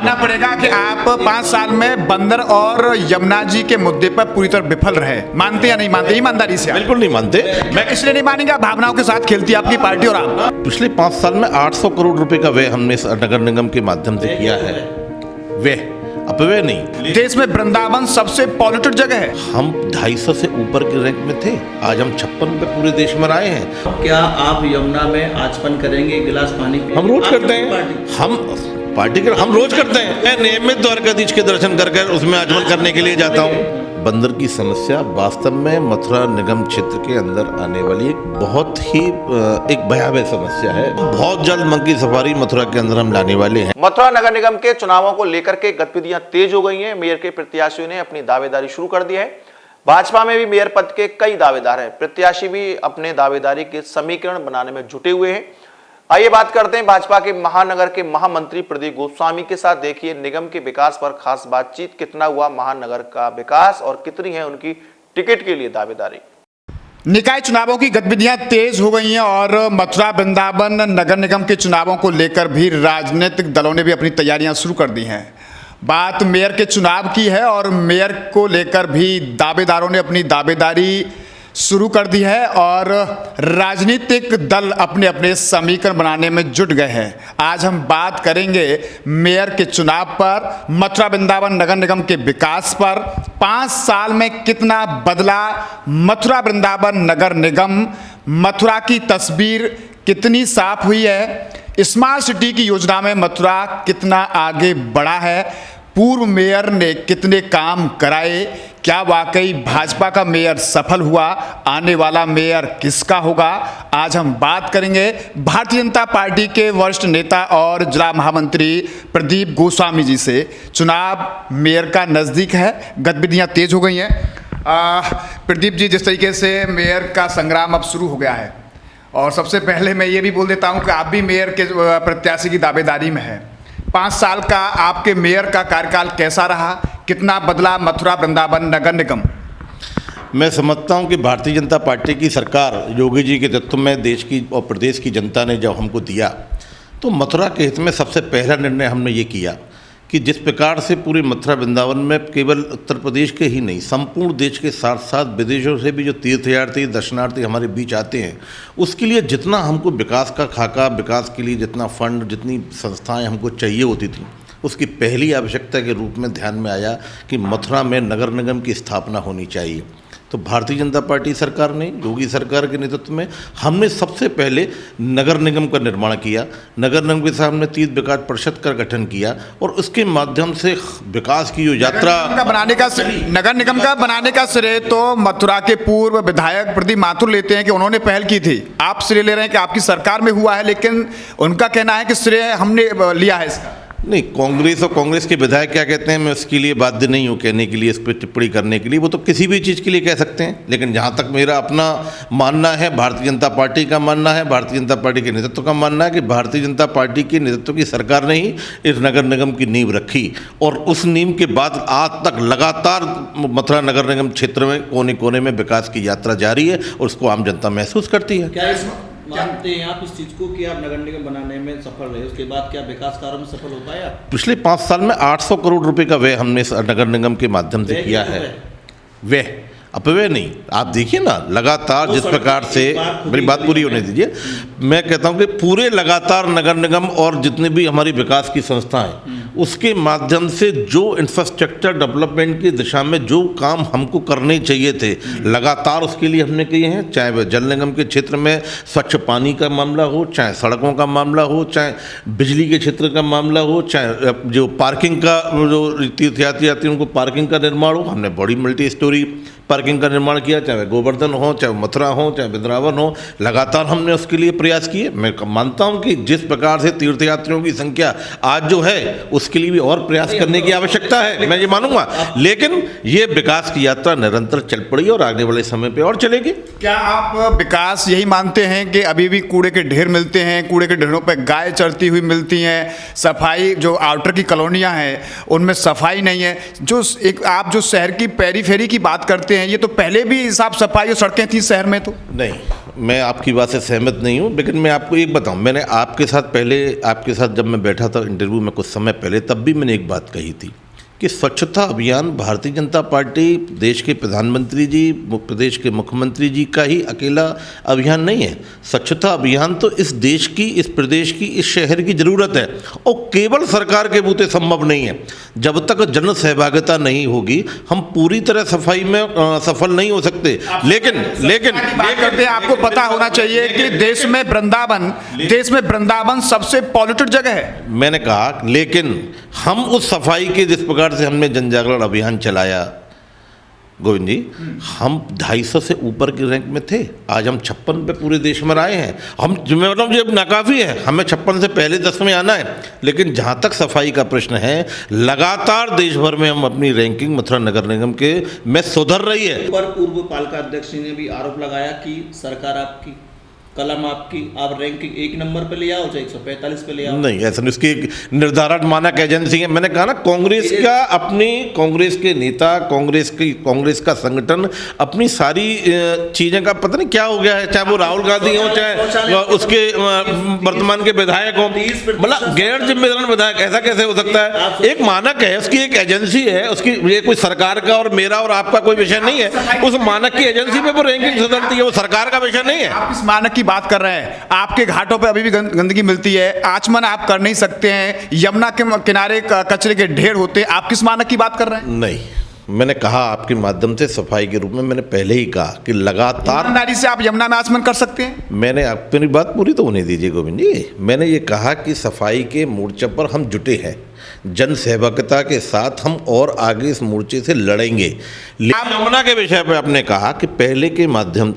मानना पड़ेगा कि आप 5 साल में बंदर और यमुना जी के मुद्दे पर पूरी तरह विफल रहे। मानते या नहीं मानते? ईमानदारी से। बिल्कुल नहीं मानते। मैं इसलिए नहीं मानेंगे, भावनाओं के साथ खेलती है आपकी पार्टी और आप। पिछले 5 साल में 800 करोड़ रुपए का व्यय हमने इस नगर निगम के माध्यम से किया है। व्यय, अपव्यय नहीं। देश में वृंदावन सबसे पॉल्यूटेड जगह है। हम 250 से ऊपर के रैंक में थे, आज हम 56 पे पूरे देश में आए हैं। क्या आप यमुना में आचमन करेंगे, एक गिलास पानी पीएंगे? हम रोज करते हैं। हम रोज करते हैं। मैं नियमित द्वारकाधीश के दर्शन कर उसमें आचमन करने के लिए जाता हूँ। बंदर की समस्या वास्तव में मथुरा निगम क्षेत्र के अंदर आने वाली एक बहुत ही एक भयावह समस्या है। बहुत जल्द मंकी सफारी मथुरा के अंदर हम लाने वाले हैं। मथुरा नगर निगम के चुनावों को लेकर के गतिविधियां तेज हो गई हैं। मेयर के प्रत्याशियों ने अपनी दावेदारी शुरू कर दी है। भाजपा में भी मेयर पद के कई दावेदार हैं। प्रत्याशी भी अपने दावेदारी के समीकरण बनाने में जुटे हुए हैं। आइए बात करते हैं भाजपा के महानगर के महामंत्री प्रदीप गोस्वामी के साथ। देखिए निगम के विकास पर खास बातचीत, कितना हुआ महानगर का विकास और कितनी है उनकी टिकट के लिए दावेदारी। निकाय चुनावों की गतिविधियां तेज हो गई हैं और मथुरा वृंदावन नगर निगम के चुनावों को लेकर भी राजनीतिक दलों ने भी अपनी तैयारियां शुरू कर दी हैं। बात मेयर के चुनाव की है और मेयर को लेकर भी दावेदारों ने अपनी दावेदारी शुरू कर दी है और राजनीतिक दल अपने अपने समीकरण बनाने में जुट गए हैं। आज हम बात करेंगे मेयर के चुनाव पर, मथुरा वृंदावन नगर निगम के विकास पर, 5 साल में कितना बदला मथुरा वृंदावन नगर निगम, मथुरा की तस्वीर कितनी साफ हुई है, स्मार्ट सिटी की योजना में मथुरा कितना आगे बढ़ा है, पूर्व मेयर ने कितने काम कराए, क्या वाकई भाजपा का मेयर सफल हुआ, आने वाला मेयर किसका होगा। आज हम बात करेंगे भारतीय जनता पार्टी के वरिष्ठ नेता और जिला महामंत्री प्रदीप गोस्वामी जी से। चुनाव मेयर का नज़दीक है, गतिविधियां तेज हो गई हैं। प्रदीप जी, जिस तरीके से मेयर का संग्राम अब शुरू हो गया है, और सबसे पहले मैं ये भी बोल देता हूँ कि आप भी मेयर के प्रत्याशी की दावेदारी में है। 5 साल का आपके मेयर का कार्यकाल कैसा रहा, कितना बदला मथुरा वृंदावन नगर निगम? मैं समझता हूं कि भारतीय जनता पार्टी की सरकार योगी जी के नेतृत्व में देश की और प्रदेश की जनता ने जब हमको दिया तो मथुरा के हित में सबसे पहला निर्णय हमने ये किया कि जिस प्रकार से पूरे मथुरा वृंदावन में केवल उत्तर प्रदेश के ही नहीं, संपूर्ण देश के साथ साथ विदेशों से भी जो तीर्थयात्री दर्शनार्थी हमारे बीच आते हैं, उसके लिए जितना हमको विकास का खाका, विकास के लिए जितना फंड, जितनी संस्थाएं हमको चाहिए होती थी, उसकी पहली आवश्यकता के रूप में ध्यान में आया कि मथुरा में नगर निगम की स्थापना होनी चाहिए। तो भारतीय जनता पार्टी सरकार ने, योगी सरकार के नेतृत्व में हमने सबसे पहले नगर निगम का निर्माण किया। नगर निगम के साथ हमने 30 विकास परिषद का गठन किया और उसके माध्यम से विकास की जो यात्रा नगर निगम का बनाने का श्रेय तो मथुरा के पूर्व विधायक प्रदीप माथुर लेते हैं कि उन्होंने पहल की थी। आप श्रेय ले रहे हैं कि आपकी सरकार में हुआ है, लेकिन उनका कहना है कि श्रेय हमने लिया है इसका। नहीं, कांग्रेस और कांग्रेस के विधायक क्या कहते हैं, मैं उसके लिए बाध्य नहीं हूँ कहने के लिए, इस पर टिप्पणी करने के लिए। वो तो किसी भी चीज़ के लिए कह सकते हैं, लेकिन जहाँ तक मेरा अपना मानना है, भारतीय जनता पार्टी का मानना है, भारतीय जनता पार्टी के नेतृत्व का मानना है कि भारतीय जनता पार्टी के नेतृत्व की सरकार ने ही इस नगर निगम की नींव रखी और उस नींव के बाद आज तक लगातार मथुरा नगर निगम क्षेत्र में कोने कोने में विकास की यात्रा जारी है और उसको आम जनता महसूस करती है। क्या मानते हैं आप इस चीज को कि आप नगर निगम बनाने में सफल रहे, उसके बाद क्या विकास कार्यों में सफल हो पाए आप? पिछले 5 साल में 800 करोड़ रुपए का व्यय हमने इस नगर निगम के माध्यम से किया है। व्यय, अपव्यय नहीं। आप देखिए ना, लगातार जिस प्रकार से, मेरी बात पूरी होने दीजिए, मैं कहता हूं कि पूरे लगातार नगर निगम और जितने भी हमारी विकास की संस्थाएं, उसके माध्यम से जो इंफ्रास्ट्रक्चर डेवलपमेंट की दिशा में जो काम हमको करने चाहिए थे, लगातार उसके लिए हमने किए हैं। चाहे वह जल निगम के क्षेत्र में स्वच्छ पानी का मामला हो, चाहे सड़कों का मामला हो, चाहे बिजली के क्षेत्र का मामला हो, चाहे जो पार्किंग का, जो तीर्थयात्री आते हैं उनको पार्किंग का निर्माण हो, हमने बड़ी मल्टी स्टोरी पार्किंग का निर्माण किया। चाहे गोवर्धन हो, चाहे मथुरा हो, चाहे वृंदावन हो, लगातार हमने उसके लिए प्रयास किए। मैं मानता हूं कि जिस प्रकार से तीर्थयात्रियों की संख्या आज जो है, उसके लिए भी और प्रयास करने की आवश्यकता है, मैं ये मानूंगा। लेकिन ये विकास की यात्रा निरंतर चल पड़ी और आने वाले समय पे और चलेगी। क्या आप विकास यही मानते हैं कि अभी भी कूड़े के ढेर मिलते हैं, कूड़े के ढेरों पर गाय चरती हुई मिलती हैं, सफाई जो आउटर की कॉलोनियाँ हैं उनमें सफाई नहीं है, जो एक आप जो शहर की पेरीफेरी की बात करते हैं, ये तो पहले भी साफ सफाई और सड़कें थी शहर में? तो नहीं, मैं आपकी बात से सहमत नहीं हूँ, लेकिन मैं आपको एक बताऊँ, मैंने आपके साथ जब मैं बैठा था इंटरव्यू में कुछ समय पहले, तब भी मैंने एक बात कही थी कि स्वच्छता अभियान भारतीय जनता पार्टी, देश के प्रधानमंत्री जी, प्रदेश के मुख्यमंत्री जी का ही अकेला अभियान नहीं है। स्वच्छता अभियान तो इस देश की, इस प्रदेश की, इस शहर की ज़रूरत है और केवल सरकार के बूते संभव नहीं है। जब तक जन सहभागिता नहीं होगी हम पूरी तरह सफाई में सफल नहीं हो सकते। लेकिन बात करते हैं, आपको पता होना चाहिए कि देश में वृंदावन सबसे पॉल्यूटेड जगह है। मैंने कहा लेकिन हम उस सफाई के जिस प्रकार से हमने जन जागरण अभियान चलाया गोविंद जी, हम 250 से ऊपर के रैंक में थे, आज हम 56 पे पूरे देश में आए हैं। हम मतलब ये नाकाफ़ी है, हमें 56 से पहले 10 में आना है। लेकिन जहाँ तक सफाई का प्रश्न है, लगातार देश भर में हम अपनी रैंकिंग मथुरा नगर निगम के में सुधर रही है। पर पूर्व पालिका अध्यक्ष ने भी आरोप लगाया कि सरकार आपकी, कलम आपकी, आप रैंकिंग 1 नंबर पे ले आओ चाहे 145 पे ले आओ। नहीं, ऐसा नहीं, उसकी एक निर्धारण मानक एजेंसी है। मैंने कहा ना, कांग्रेस के नेता, कांग्रेस का संगठन अपनी सारी चीज़ें का पता नहीं क्या हो गया है, चाहे वो राहुल गांधी हो, चाहे उसके वर्तमान के विधायक हो, मतलब गैर जिम्मेदार विधायक, ऐसा कैसे हो सकता है? एक मानक है, उसकी एक एजेंसी है, उसकी, ये कोई सरकार का और मेरा और आपका कोई विषय नहीं है। उस मानक की एजेंसी पे वो रैंकिंग सुधरती है, वो सरकार का विषय नहीं है। आप इस मानक की बात कर रहे हैं, आपके घाटों पे अभी भी गंदगी मिलती है, आचमन आप कर नहीं सकते हैं, यमुना के किनारे कचरे के ढेर होते हैं, आप किस मानक की बात कर रहे हैं? नहीं, मैंने कहा आपके माध्यम से, सफाई के रूप में मैंने पहले ही कहा कि लगातार ईमानदारी से आप यमुना में आचमन कर सकते हैं। मैंने अपनी बात पूरी तो होने दीजिए गोविंद जी। मैंने ये कहा कि सफाई के मोर्चे पर हम जुटे हैं, जन सहभागिता के साथ हम और आगे इस मोर्चे से लड़ेंगे। यमुना के विषय पर आपने कहा कि पहले के माध्यम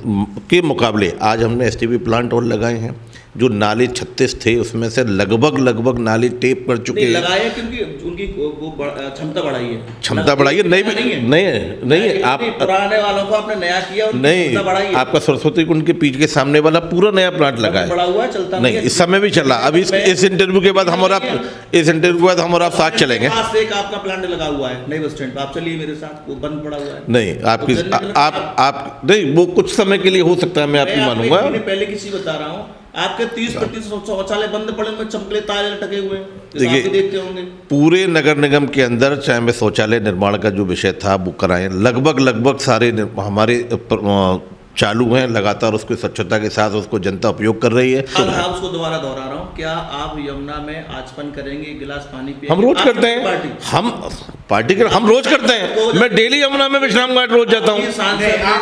के मुकाबले आज हमने एसटीपी प्लांट और लगाए हैं। जो नाले 36 थे उसमें से लगभग नाले टेप कर चुके हैं। लगाए क्योंकि उनकी क्षमता बढ़ाई है। क्षमता बढ़ाई है? नहीं, आप पुराने वालों को आपने नया किया, नहीं, आपका सरस्वती कुंड के पीछे के सामने वाला पूरा नया प्लांट लगा है, बड़ा हुआ, चलता नहीं, इस समय भी चल रहा। अभी इस इंटरव्यू के बाद हम और आप साथ चलेंगे। एक आपका प्लांट लगा हुआ है नई बस स्टैंड, आप चलिए मेरे साथ, वो बंद पड़ा हुआ है। नहीं, आप नहीं, वो कुछ समय के लिए हो सकता है, मैं आपकी मानूंगा। पहले किसी बता रहा हूँ, आपके 30% शौचालय बंद पड़े हुए, चमकले ताले लटके हुए, देखिए देखते होंगे। पूरे नगर निगम के अंदर चाहे मैं शौचालय निर्माण का जो विषय था वो कराएं, लगभग सारे हमारे चालू हैं, लगातार उसको स्वच्छता के साथ उसको जनता उपयोग कर रही है। उसको दोबारा दोहरा रहा हूँ, क्या आप यमुना में आचमन करेंगे, एक गिलास पानी पिएंगे? हम रोज करते हैं, हम पार्टी के हम रोज करते हैं। मैं डेली यमुना में विश्राम घाट रोज जाता हूँ,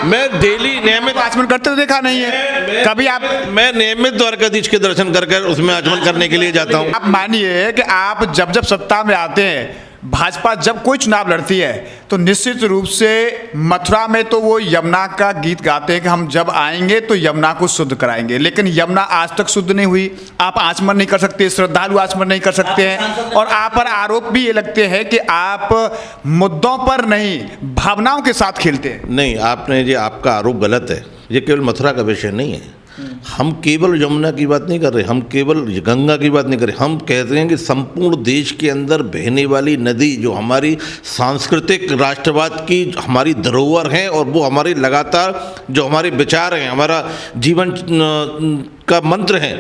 मैं डेली नियमित आचमन करते तो देखा नहीं है कभी आप। मैं नियमित द्वारकाधीश के दर्शन कर उसमें आचमन करने के लिए जाता हूँ। आप मानिए कि आप जब सत्ता में आते हैं, भाजपा जब कोई चुनाव लड़ती है तो निश्चित रूप से मथुरा में तो वो यमुना का गीत गाते हैं कि हम जब आएंगे तो यमुना को शुद्ध कराएंगे, लेकिन यमुना आज तक शुद्ध नहीं हुई। आप आचमन नहीं कर सकते, श्रद्धालु आचमन नहीं कर सकते हैं, और आप पर आरोप भी ये लगते हैं कि आप मुद्दों पर नहीं भावनाओं के साथ खेलते हैं। नहीं, आपने ये आपका आरोप गलत है, ये केवल मथुरा का विषय नहीं है। हम केवल यमुना की बात नहीं कर रहे, हम केवल गंगा की बात नहीं कर रहे, हम कहते हैं कि संपूर्ण देश के अंदर बहने वाली नदी जो हमारी सांस्कृतिक राष्ट्रवाद की हमारी धरोहर है, और वो हमारी लगातार जो हमारे विचार हैं, हमारा जीवन का मंत्र है,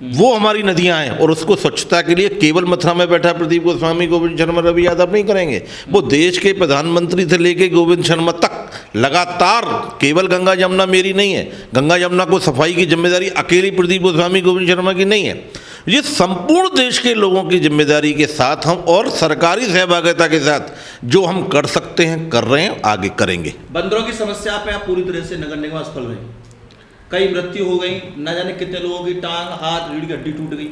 वो हमारी नदियां हैं, और उसको स्वच्छता के लिए केवल मथुरा में बैठा प्रदीप गोस्वामी, गोविंद शर्मा, रवि यादव नहीं करेंगे। वो देश के प्रधानमंत्री से लेके गोविंद शर्मा तक लगातार, केवल गंगा यमुना मेरी नहीं है, गंगा यमुना को सफाई की जिम्मेदारी अकेली प्रदीप गोस्वामी, गोविंद शर्मा की नहीं है, ये संपूर्ण देश के लोगों की जिम्मेदारी के साथ हम और सरकारी सहभागिता के साथ जो हम कर सकते हैं कर रहे हैं, आगे करेंगे। बंदरों की समस्या पे आप पूरी तरह से नगर निगम असफल रहे, कई मृत्यु हो गई, न जाने कितने लोगों की टांग, हाथ, रीढ़ की हड्डी टूट गई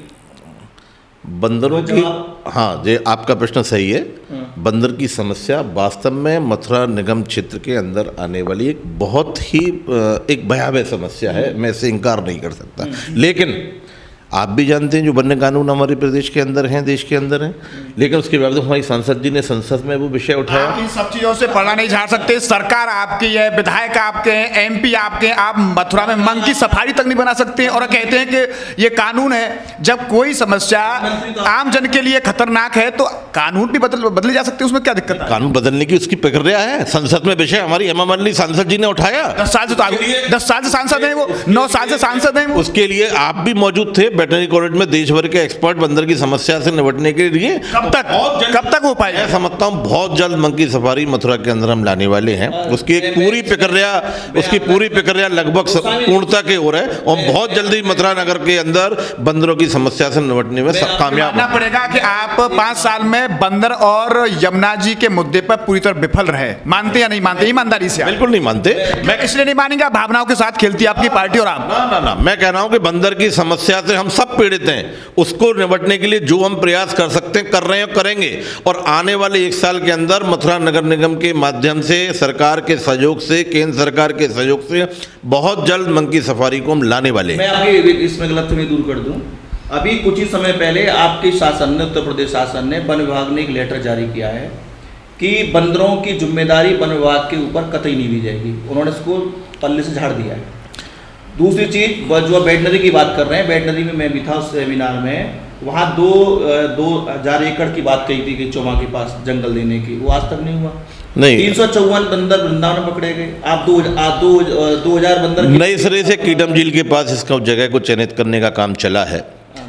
बंदरों की। हाँ, ये आपका प्रश्न सही है। बंदर की समस्या वास्तव में मथुरा निगम क्षेत्र के अंदर आने वाली एक बहुत ही एक भयावह समस्या है, मैं इसे इनकार नहीं कर सकता। लेकिन आप भी जानते हैं जो बनने कानून हमारे प्रदेश के अंदर हैं, देश के अंदर हैं, लेकिन उसके बावजूद हमारी सांसद जी ने संसद में वो विषय उठाया। आप इन सब चीजों से पढ़ना नहीं झाड़ सकते। सरकार आपकी है, विधायक आपके हैं, एमपी आपके हैं, आप मथुरा में मंग की सफारी तक नहीं बना सकते और कहते हैं कि ये कानून है। जब कोई समस्या आम जन के लिए खतरनाक है तो कानून भी बदले जा सकते हैं, उसमें क्या दिक्कत है? कानून बदलने की उसकी प्रक्रिया है, संसद में विषय हमारी हेमा मालिनी सांसद जी ने उठाया। 10 साल से सांसद हैं वो, 9 साल से सांसद हैं वो। उसके लिए आप भी मौजूद थे वेटरनरी कॉलेज में, देश भर के एक्सपर्ट बंदर की समस्या से निपटने के लिए। कब तक हो पाएगा? मैं समझता हूँ बहुत जल्द मंकी सफारी मथुरा के अंदर हम लाने वाले हैं। उसकी एक पूरी प्रक्रिया लगभग पूर्णता की ओर है और बहुत जल्दी मथुरा नगर के अंदर बंदरों की समस्या से निपटने में कामयाब मानना पड़ेगा कि आप 5 साल में बंदर और यमुना जी के मुद्दे पर पूरी तरह विफल रहे। मानते या नहीं मानते? ईमानदारी से। बिल्कुल नहीं मानते। मैं इसलिए नहीं मानेंगे, भावनाओं के साथ खेलती है आपकी पार्टी और आप। ना, मैं कह रहा हूं कि बंदर की समस्या से हम सब पीड़ित हैं। उसको निपटने के लिए जो हम प्रयास कर सकते हैं कर रहे हैं और करेंगे। और आने वाले 1 साल के अंदर मथुरा नगर निगम के माध्यम से, सरकार के सहयोग से, केंद्र सरकार के सहयोग से बहुत जल्द मंकी सफारी को हम लाने वाले हैं। मैं आपकी इसमें गलतफहमी दूर कर दूं। अभी कुछ ही समय पहले आपके शासन ने, उत्तर प्रदेश शासन ने, वन विभाग ने एक लेटर जारी किया है कि बंदरों की जिम्मेदारी वन विभाग के ऊपर कतई नहीं दी जाएगी। उन्होंने इसको पल्ले से झाड़ दिया है। दूसरी चीज़ जो वेटनरी की बात कर रहे हैं, वेटनरी में मैं भी था उस सेमिनार में, वहाँ 2000 एकड़ की बात कही थी कि चौमा के पास जंगल देने की, वो आज तक नहीं हुआ। नहीं, 354 बंदर वृंदावन में पकड़े गए। आप 2000 बंदर नए सिरे से कीटम झील के पास इसका जगह को चयनित करने का काम चला है।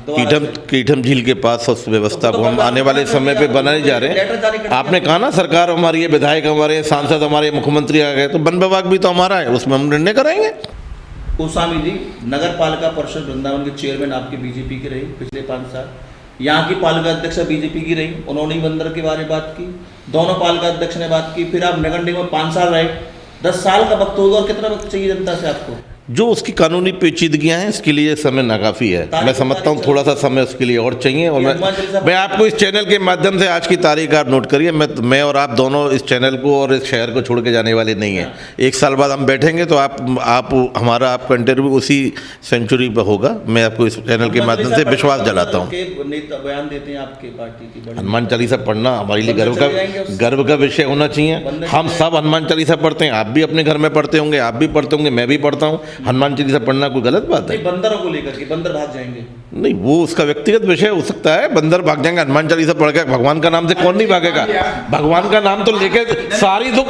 कीटम झील के पास उस व्यवस्था को हम आने वाले समय पे बनाने जा रहे हैं। आपने कहा ना सरकार हमारी है, विधायक हमारे, सांसद हमारे, मुख्यमंत्री आ गए, तो वन विभाग भी तो हमारा है, उसमें हम निर्णय कराएंगे। गोस्वामी जी नगर पालिका परिषद वृंदावन के चेयरमैन आपके बीजेपी के रही पिछले 5 साल। यहाँ की पालिका अध्यक्ष बीजेपी की रही, उन्होंने ही बंदर के बारे में बात की। दोनों पालिका अध्यक्ष ने बात की। फिर आप नगर निगम में 5 साल रहे, 10 साल का वक्त होगा और कितना वक्त चाहिए जनता से आपको? जो उसकी कानूनी पेचीदगियां हैं इसके लिए समय नाकाफी है। मैं समझता हूँ थोड़ा सा समय उसके लिए और चाहिए। और मैं आपको इस चैनल के माध्यम से आज की तारीख आप नोट करिए। मैं और आप दोनों इस चैनल को और इस शहर को छोड़ के जाने वाले नहीं हैं। 1 साल बाद हम बैठेंगे तो आपका इंटरव्यू उसी सेंचुरी पर होगा। मैं आपको इस चैनल के माध्यम से विश्वास दिलाता हूँ। बयान देते हैं आपके पार्टी की, हनुमान चालीसा पढ़ना हमारे लिए गर्व का विषय होना चाहिए। हम सब हनुमान चालीसा पढ़ते हैं, आप भी अपने घर में पढ़ते होंगे, आप भी पढ़ते होंगे, मैं भी पढ़ता हूँ। हनुमान चालीसा पढ़ना कोई गलत बात है? बंदरों को लेकर के बंदर भाग जाएंगे नहीं, वो उसका व्यक्तिगत विषय हो सकता है। बंदर भाग जाएंगे, हनुमान चालीसा पढ़ के भगवान का नाम से कौन नहीं भागेगा? भगवान का नाम तो लेके सारी दुख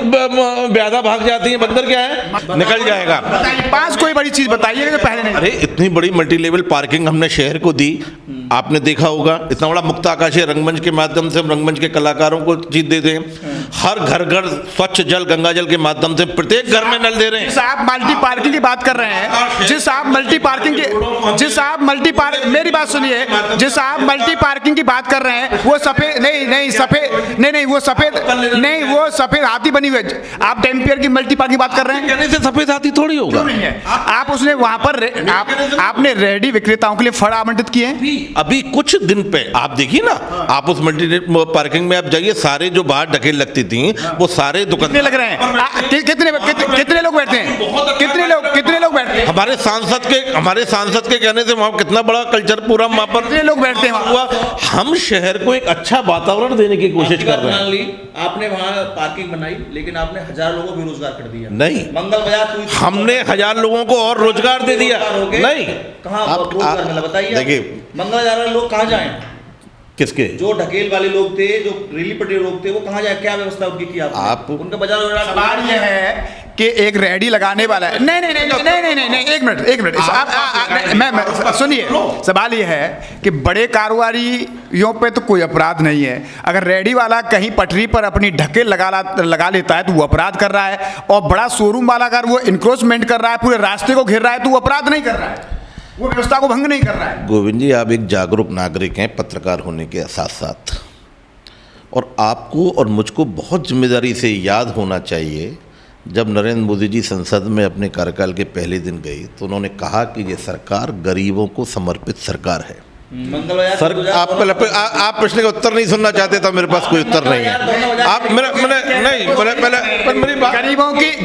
व्याधा भाग जाती है। बंदर क्या है, निकल जाएगा। पास कोई बड़ी चीज बताइए पहले नहीं। अरे इतनी बड़ी मल्टी लेवल पार्किंग हमने शहर को दी, आपने देखा होगा। इतना बड़ा मुक्त आकाशीय रंगमंच के माध्यम से हम रंगमंच के कलाकारों को चीज दे दें। हर घर स्वच्छ जल, गंगा जल के माध्यम से प्रत्येक घर में नल दे रहे हैं। जिस आप मल्टी पार्किंग की बात कर रहे हैं, जिस आप मल्टी पार्किंग मेरी बात सुनिए, जिस आप मल्टी पार्किंग की बात कर रहे हैं वो सफेद नहीं, वो सफेद हाथी बनी हुई है। आप टेम्पियर की मल्टी पार्किंग की बात कर रहे हैं, कहने से सफेद हाथी थोड़ी होगा। आप उसने वहां पर आपने रेहड़ी विक्रेताओं के लिए फड़ आवंटित किए हैं। अभी कुछ दिन पे आप देखिए ना, आप उस मल्टी पार्किंग में आप जाइए, सारे जो बाहर ढकेल लगती थी वो सारे दुकान लग रहे हैं। कितने लोग बैठते हैं? कितने लोग बैठते हैं? हमारे सांसद के कहने से वहाँ कितना बड़ा कल्चर पूरा वहाँ पर कितने लोग बैठते हैं हुआ। हम शहर को एक अच्छा वातावरण देने की कोशिश कर रहे हैं। आपने वहाँ पार्किंग बनाई, लेकिन आपने 1000 लोगों को बेरोजगार कर दिया। नहीं, मंगल बाजार हमने 1000 लोगों को और रोजगार दे दिया। नहीं, कहाँ रोजगार मिला बताइए? देखिए मंगल बाजार वाले लोग कहाँ जाएं? किसके? जो ढकेल वाले लोग थे, जो रेली पटरी लोग थे, वो कहाँ जाए? क्या व्यवस्था उनकी की आपने? उनका बाजार सवाल ये है कि एक रेहड़ी लगाने वाला है। नहीं, एक मिनट मैं सुनिए। सवाल ये है कि बड़े कारोबारियों पे तो कोई अपराध नहीं है। अगर रेहड़ी वाला कहीं पटरी पर अपनी ढकेल लगा लेता है तो वो अपराध कर रहा है, और बड़ा शोरूम वाला अगर वो इंक्रोचमेंट कर रहा है, पूरे रास्ते को घेर रहा है, तो वो अपराध नहीं कर रहा है, वो व्यवस्था को भंग नहीं कर रहा है। गोविंद जी, आप एक जागरूक नागरिक हैं पत्रकार होने के साथ साथ, और आपको और मुझको बहुत जिम्मेदारी से याद होना चाहिए। जब नरेंद्र मोदी जी संसद में अपने कार्यकाल के पहले दिन गए तो उन्होंने कहा कि ये सरकार गरीबों को समर्पित सरकार है। सर, आप प्रश्न का उत्तर नहीं सुनना चाहते तो मेरे पास कोई उत्तर नहीं है। आप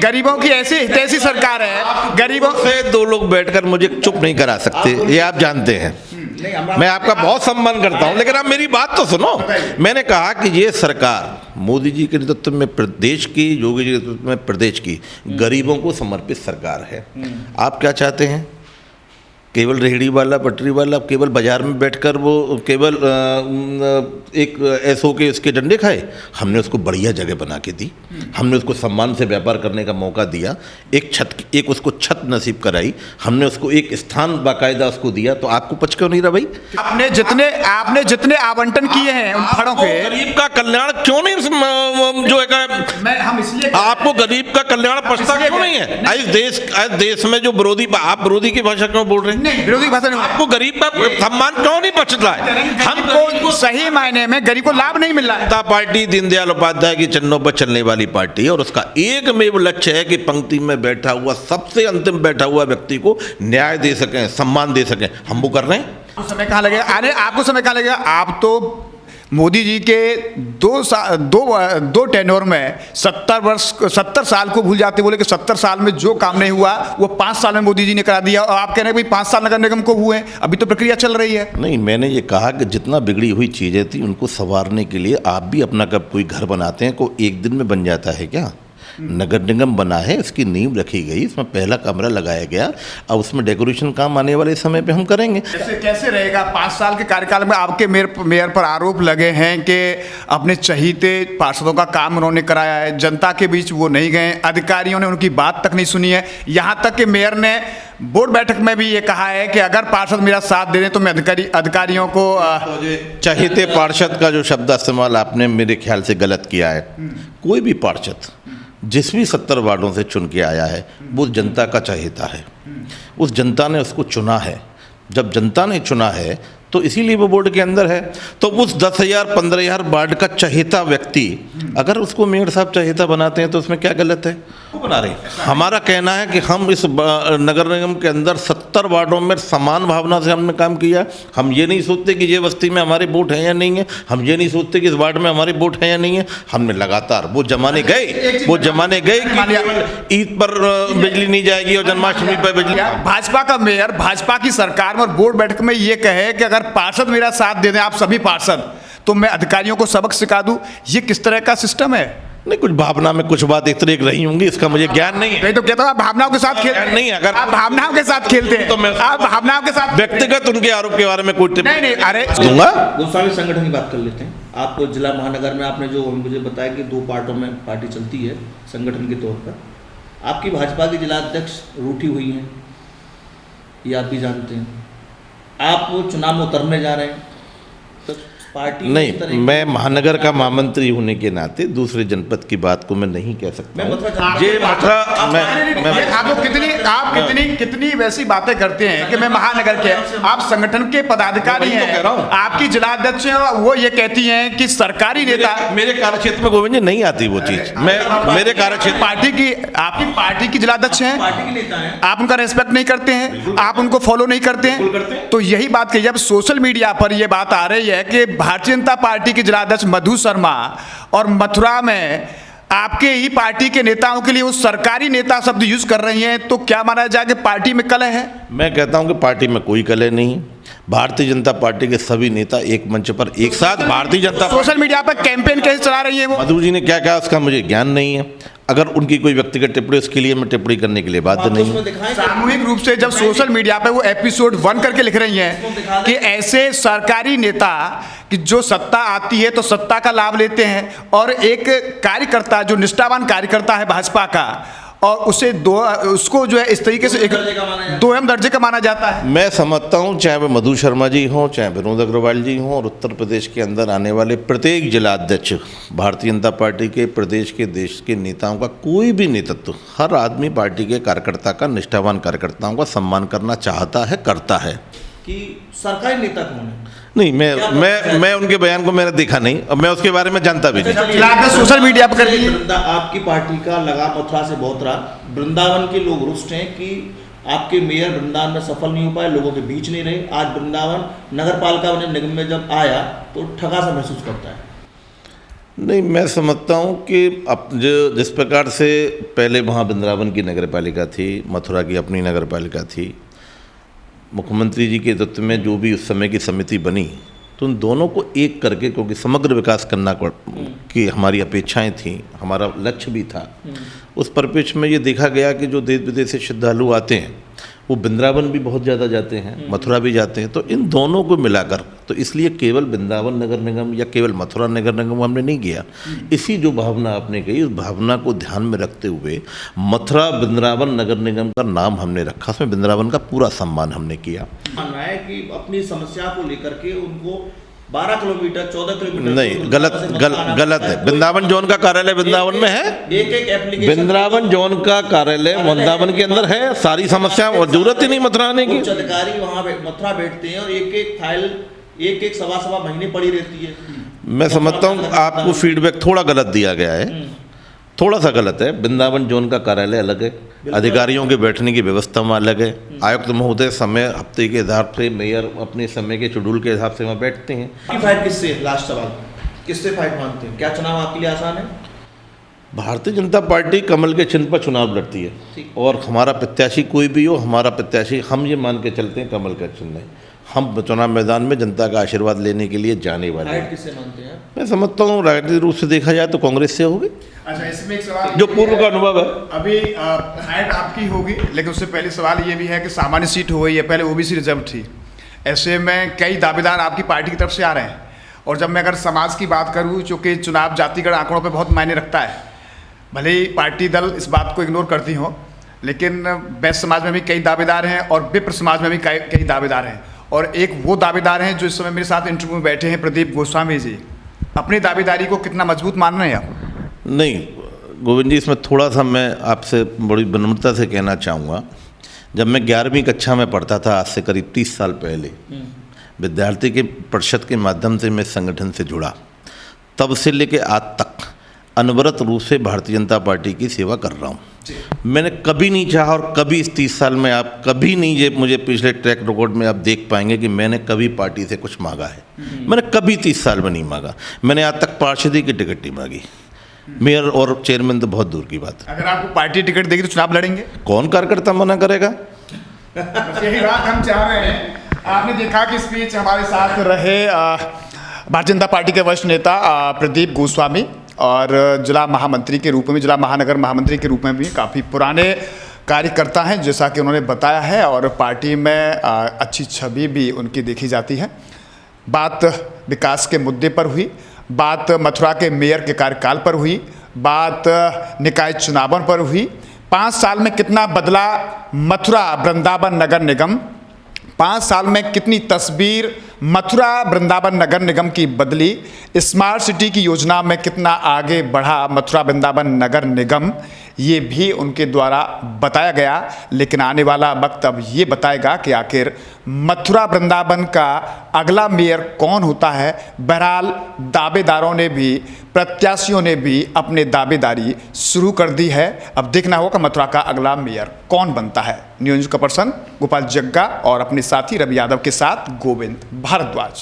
गरीबों की ऐसी सरकार है, गरीबों से 2 लोग बैठकर मुझे चुप नहीं करा सकते, ये आप जानते हैं। मैं आपका बहुत सम्मान करता हूं, लेकिन आप मेरी बात तो सुनो। मैंने कहा कि ये सरकार मोदी जी के नेतृत्व में प्रदेश की, योगी जी के नेतृत्व में प्रदेश की गरीबों को समर्पित सरकार है। आप क्या चाहते हैं? केवल रेहड़ी वाला, पटरी वाला केवल बाजार में बैठकर वो केवल एक ऐसो के उसके डंडे खाए? हमने उसको बढ़िया जगह बना के दी, हमने उसको सम्मान से व्यापार करने का मौका दिया, एक उसको छत नसीब कराई, हमने उसको एक स्थान बाकायदा उसको दिया। तो आपको पच क्यों नहीं रहा भाई? आपने जितने आवंटन किए हैं उन फड़ों के, गरीब का कल्याण क्यों नहीं जो है, हम इसलिए आपको गरीब का कल्याण पछता क्यों नहीं है? इस देश में जो विरोधी, आप विरोधी की भाषा क्यों बोल रहे हैं? नहीं, विरोधी भाषा नहीं। आपको गरीब का सम्मान क्यों नहीं बचता है? हमको सही मायने में गरीब को लाभ नहीं मिल रहा है। जनता पार्टी दीनदयाल उपाध्याय की चरणों पर चलने वाली पार्टी है और उसका एकमेव लक्ष्य है कि पंक्ति में बैठा हुआ, सबसे अंतिम बैठा हुआ व्यक्ति को न्याय दे सकें, सम्मान दे सकें। हम वो कर रहे हैं। आपको समय कहाँ लगेगा? अरे आपको समय कहाँ लगेगा? आप तो मोदी जी के दो टेन्योर में 70 साल को भूल जाते, बोले कि 70 साल में जो काम नहीं हुआ वो 5 साल में मोदी जी ने करा दिया, और आप कह रहे हैं भाई 5 साल नगर निगम को हुए, अभी तो प्रक्रिया चल रही है। नहीं, मैंने ये कहा कि जितना बिगड़ी हुई चीज़ें थी उनको संवारने के लिए आप भी अपना कब कोई घर बनाते हैं, कोई एक दिन में बन जाता है क्या? नगर निगम बना है, इसकी नींव रखी गई, इसमें पहला कमरा लगाया गया, अब उसमें डेकोरेशन काम आने वाले समय पे हम करेंगे। कैसे रहेगा? 5 साल के कार्यकाल में आपके मेयर पर आरोप लगे हैं कि अपने चहीते पार्षदों का काम उन्होंने कराया है, जनता के बीच वो नहीं गए, अधिकारियों ने उनकी बात तक नहीं सुनी है। यहाँ तक कि मेयर ने बोर्ड बैठक में भी ये कहा है कि अगर पार्षद मेरा साथ दे दें तो मैं अधिकारियों को चहीते पार्षद का जो शब्द इस्तेमाल आपने मेरे ख्याल से गलत किया है। कोई भी पार्षद जिस भी 70 वार्डों से चुन के आया है वो जनता का चहेता है, उस जनता ने उसको चुना है। जब जनता ने चुना है तो इसीलिए वो बोर्ड के अंदर है। तो उस 10,000 15,000 वार्ड का चहेता व्यक्ति अगर उसको मेयर साहब चहेता बनाते हैं तो उसमें क्या गलत है? वो बना रहे हैं। हमारा कहना है कि हम इस नगर निगम के अंदर 70 वार्डों में समान भावना से हमने काम किया। हम ये नहीं सोचते कि ये बस्ती में हमारे वोट हैं या नहीं है, हम ये नहीं सोचते कि इस वार्ड में हमारे वोट हैं या नहीं है। हमने लगातार वो जमाने गए कि ईद पर बिजली नहीं जाएगी और जन्माष्टमी पर बिजली। भाजपा का मेयर भाजपा की सरकार में बोर्ड बैठक में ये कहे कि अगर पार्षद मेरा साथ दे दें, आप सभी पार्षद, तो मैं अधिकारियों को सबक सिखा दूं, ये किस तरह का सिस्टम है? नहीं, कुछ भावना में कुछ बात एक तरह की रही होंगी, इसका मुझे ज्ञान नहीं है। तो कहता हूं आप भावनाओं के साथ खेलते नहीं, अगर आप भावनाओं के साथ खेलते हैं तो मैं आप भावनाओं के साथ व्यक्तिगत उनके आरोप के बारे में कुछ नहीं, अरे दूंगा। गोस्वामी संगठन की बात कर लेते हैं। आपको जिला महानगर में आपने जो मुझे बताया कि 2 पार्टों में पार्टी चलती है संगठन के तौर पर, आपकी भाजपा की जिला अध्यक्ष रूठी हुई हैं, ये आप भी जानते हैं। आप चुनाव में उतरने जा रहे हैं तो पार्टी नहीं, मैं महानगर का महामंत्री होने के नाते दूसरे जनपद की बात को मैं नहीं कह सकता। आप कितनी वैसी बातें करते हैं कि मैं महानगर के, आप संगठन के पदाधिकारी हैं, आपकी जिला अध्यक्ष हैं, वो ये कहती हैं कि सरकारी नेता मेरे कार्यक्षेत्र में गोविंद जी नहीं आती वो चीज। मैं मेरे कार्यक्षेत्र आपकी पार्टी की जिला अध्यक्ष हैं, पार्टी के नेता हैं, आप उनका रेस्पेक्ट नहीं करते हैं, आप उनको फॉलो नहीं करते हैं। तो यही बात कही, जब सोशल मीडिया पर यह बात आ रही है कि भारतीय जनता पार्टी के जिला अध्यक्ष मधु शर्मा और मथुरा में आपके ही पार्टी के नेताओं के लिए वो सरकारी नेता शब्द यूज कर रही हैं, तो क्या माना जाए कि पार्टी में कलह है? मैं कहता हूं कि पार्टी में कोई कलह नहीं। भारतीय जनता पार्टी के सभी नेता एक मंच पर एक साथ भारतीय जनता सोशल मीडिया पर कैंपेन कैसे चला रही है वो? मधु जी ने क्या कहा उसका मुझे ज्ञान नहीं है। अगर उनकी कोई व्यक्तिगत टिप्पणी उसके लिए मैं टिप्पणी करने के लिए बाध्य नहीं हूं। सामूहिक रूप से जब सोशल मीडिया पे वो एपिसोड 1 करके लिख रही हैं कि ऐसे सरकारी नेता कि जो सत्ता आती है तो सत्ता का लाभ लेते हैं, और एक कार्यकर्ता जो निष्ठावान कार्यकर्ता है भाजपा का, और उसको जो है इस तरीके से एक दोहम दर्जे का माना जाता है। मैं समझता हूं चाहे वह मधु शर्मा जी हों, चाहे विनोद अग्रवाल जी हों, और उत्तर प्रदेश के अंदर आने वाले प्रत्येक जिला अध्यक्ष भारतीय जनता पार्टी के प्रदेश के देश के नेताओं का कोई भी नेतृत्व, हर आदमी पार्टी के कार्यकर्ता का, निष्ठावान कार्यकर्ताओं का सम्मान करना चाहता है, करता है। कि सरकारी नेता कौन है? नहीं, मैं उनके बयान को मैंने देखा नहीं और मैं उसके बारे में जानता भी नहीं। सोशल मीडिया पर आपकी पार्टी का लगा मथुरा से बहुत रहा, वृंदावन के लोग रुष्ट हैं कि आपके मेयर वृंदावन में सफल नहीं हो पाए, लोगों के बीच नहीं रहे। आज वृंदावन नगर पालिका निगम में जब आया तो ठगा सा महसूस करता है। नहीं, मैं समझता हूँ कि अब जिस प्रकार से पहले वहाँ वृंदावन की नगर पालिका थी, मथुरा की अपनी नगर पालिका थी, मुख्यमंत्री जी के नेतृत्व में जो भी उस समय की समिति बनी, तो उन दोनों को एक करके, क्योंकि समग्र विकास करना की हमारी अपेक्षाएं थी, हमारा लक्ष्य भी था, उस परिप्रेक्ष्य में ये देखा गया कि जो देश विदेश से श्रद्धालु आते हैं वो वृंदावन भी बहुत ज़्यादा जाते हैं, मथुरा भी जाते हैं, तो इन दोनों को मिलाकर, तो इसलिए केवल वृंदावन नगर निगम या केवल मथुरा नगर निगम हमने नहीं किया। इसी जो भावना आपने कही, उस भावना को ध्यान में रखते हुए मथुरा वृंदावन नगर निगम का नाम हमने रखा, उसमें वृंदावन का पूरा सम्मान हमने किया। मानना है कि अपनी समस्या को लेकर के उनको 12 किलोमीटर 14 किलोमीटर नहीं, गलत है। वृंदावन जोन का कार्यालय वृंदावन में है, एक एप्लीकेशन वृंदावन जोन का कार्यालय वृंदावन के अंदर है, सारी समस्या और जरूरत ही नहीं मथुरा आने की। उच्च अधिकारी वहाँ मथुरा बैठते हैं और एक फाइल एक सवा महीने पड़ी रहती है। मैं समझता हूँ आपको फीडबैक थोड़ा गलत दिया गया है, थोड़ा सा गलत है। वृंदावन जोन का कार्यालय अलग है, अधिकारियों के बैठने की व्यवस्था वहाँ अलग है, आयुक्त महोदय समय हफ्ते के हिसाब से, मेयर अपने समय के शेड्यूल के हिसाब से वहाँ बैठते हैं। आपकी फाइट किससे, लास्ट सवाल, किससे फाइट मांगते हैं? क्या चुनाव आपके लिए आसान है? भारतीय जनता पार्टी कमल के चिन्ह पर चुनाव लड़ती है और हमारा प्रत्याशी कोई भी हो, हमारा प्रत्याशी हम ये मान के चलते हैं कमल का चिन्ह है। हम चुनाव मैदान में जनता का आशीर्वाद लेने के लिए जाने वाले हैं। फाइट किससे मानते हैं? मैं समझता हूँ राजनीतिक रूप से देखा जाए तो कांग्रेस से होगी। अच्छा, इसमें एक सवाल जो पूर्व का अनुभव है, अभी फाइट आपकी होगी, लेकिन उससे पहले सवाल ये भी है कि सामान्य सीट हो गई है, पहले ओबीसी रिजर्व थी, ऐसे में कई दावेदार आपकी पार्टी की तरफ से आ रहे हैं। और जब मैं अगर समाज की बात करूँ, चूँकि चुनाव जातिगत आंकड़ों पर बहुत मायने रखता है, भले ही पार्टी दल इस बात को इग्नोर करती हो, लेकिन वैश्य समाज में भी कई दावेदार हैं और विप्र समाज में भी कई दावेदार हैं। और एक वो दावेदार हैं जो इस समय मेरे साथ इंटरव्यू में बैठे हैं, प्रदीप गोस्वामी जी। अपनी दावेदारी को कितना मजबूत मान रहे हैं आप? नहीं गोविंद जी, इसमें थोड़ा सा मैं आपसे बड़ी विनम्रता से कहना चाहूँगा। जब मैं 11वीं कक्षा में पढ़ता था, आज से करीब 30 साल पहले, विद्यार्थी के परिषद के माध्यम से मैं संगठन से जुड़ा, तब से लेके आज तक अनवरत रूप से भारतीय जनता पार्टी की सेवा कर रहा हूँ। मैंने कभी नहीं चाहा, और कभी इस 30 साल में आप कभी नहीं, ये मुझे पिछले ट्रैक रिकॉर्ड में आप देख पाएंगे कि मैंने कभी पार्टी से कुछ मांगा है। मैंने कभी 30 साल में नहीं मांगा। मैंने आज तक पार्षदी की टिकट नहीं मांगी, मेयर और चेयरमैन तो बहुत दूर की बात है। अगर आपको पार्टी टिकट देगी तो चुनाव लड़ेंगे? कौन कार्यकर्ता मना करेगा? बस यही बात हम चाह रहे हैं। आपने देखा कि इस बीच हमारे साथ रहे भारतीय जनता पार्टी के वरिष्ठ नेता प्रदीप गोस्वामी, और जिला महामंत्री के रूप में, जिला महानगर महामंत्री के रूप में भी काफ़ी पुराने कार्यकर्ता हैं, जैसा कि उन्होंने बताया है, और पार्टी में अच्छी छवि भी उनकी देखी जाती है। बात विकास के मुद्दे पर हुई, बात मथुरा के मेयर के कार्यकाल पर हुई, बात निकाय चुनावों पर हुई। 5 साल में कितना बदला मथुरा वृंदावन नगर निगम, 5 साल में कितनी तस्वीर मथुरा वृंदावन नगर निगम की बदली, स्मार्ट सिटी की योजना में कितना आगे बढ़ा मथुरा वृंदावन नगर निगम, ये भी उनके द्वारा बताया गया। लेकिन आने वाला वक्त अब ये बताएगा कि आखिर मथुरा वृंदावन का अगला मेयर कौन होता है। बहरहाल दावेदारों ने भी, प्रत्याशियों ने भी अपने दावेदारी शुरू कर दी है। अब देखना होगा मथुरा का अगला मेयर कौन बनता है। न्यूज़ का पर्सन गोपाल जग्गा और अपने साथी रवि यादव के साथ गोविंद भारद्वाज।